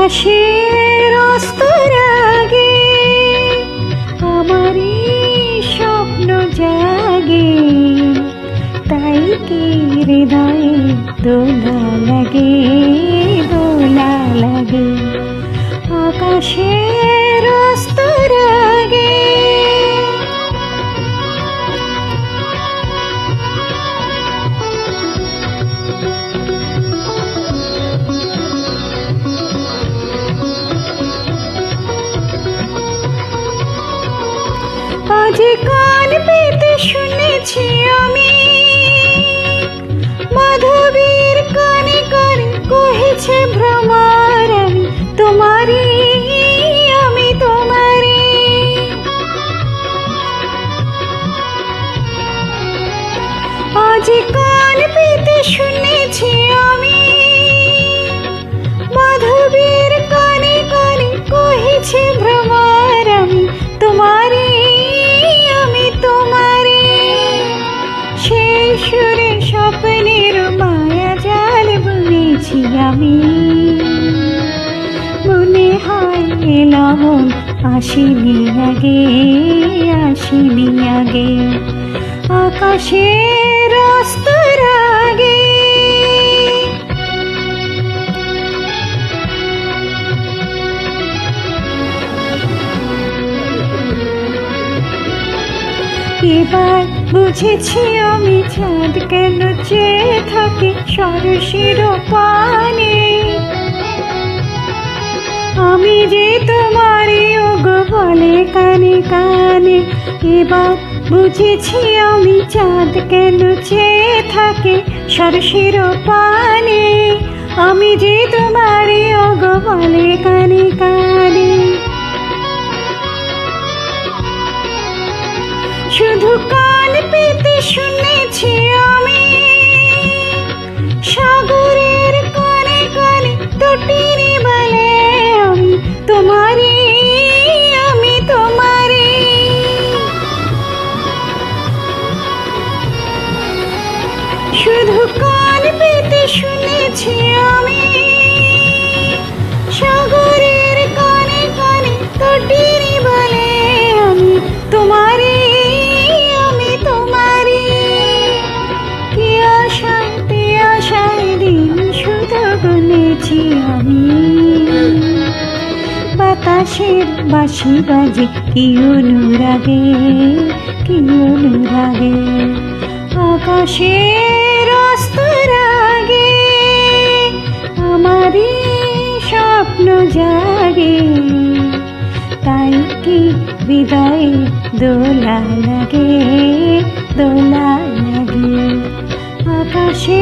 আকাশের অস্তর আগে আমারই স্বপ্ন জাগে, তাই কি হৃদয়ে দোলা লাগে, দোলা লাগে। আকাশের অস্তর আগে আজ কান পেতে শুনেছি আমি, মাধবীর কানে কানে কহেছে ভ্রমর, আমি তোমারি, আমি তোমারি। আজ কান পেতে শুনেছি আমি, মাধবীর কানে কানে কহেছে ভ্রমর, আমি তোমারি, আমি তোমারি। সেই সুরে স্বপ্নের মায়া জাল বুনেছি আমি, মনে হয় এলাম আসিনি আগে, আসিনি আগে। আকাশের অস্তর আগে এবার বুঝেছি আমি, চাঁদ কেন চেয়ে থাকে সরসের পানে। আমি যে তোমারই ওগো বলে কানে কানে, এবার বুঝেছি আমি, চাঁদ কেন চেয়ে থাকে সরসের পানে। আমি যে তোমারই ওগো বলে কানে কানে। শুধু কান পেতে শুনেছি আমি, সাগরের কানে কানে তটিনী বলে, আমি তোমারি, আমি তোমারি। শুধু কান পেতে শুনেছি আমি, সাগরের কানে কানে তটিনী বলে, আমি তোমারি, আমি তোমারি। কি আশায় তে আশায় দিন শুধু গুনেছি আমি, বাতাসের বাঁশি বাজে কি অনুরাগে, কি অনুরাগে। আকাশের অস্তর আগে আমারই স্বপ্ন জাগে, তাই কি হৃদয়ে দোলা লাগে, দোলা লাগে। আকাশে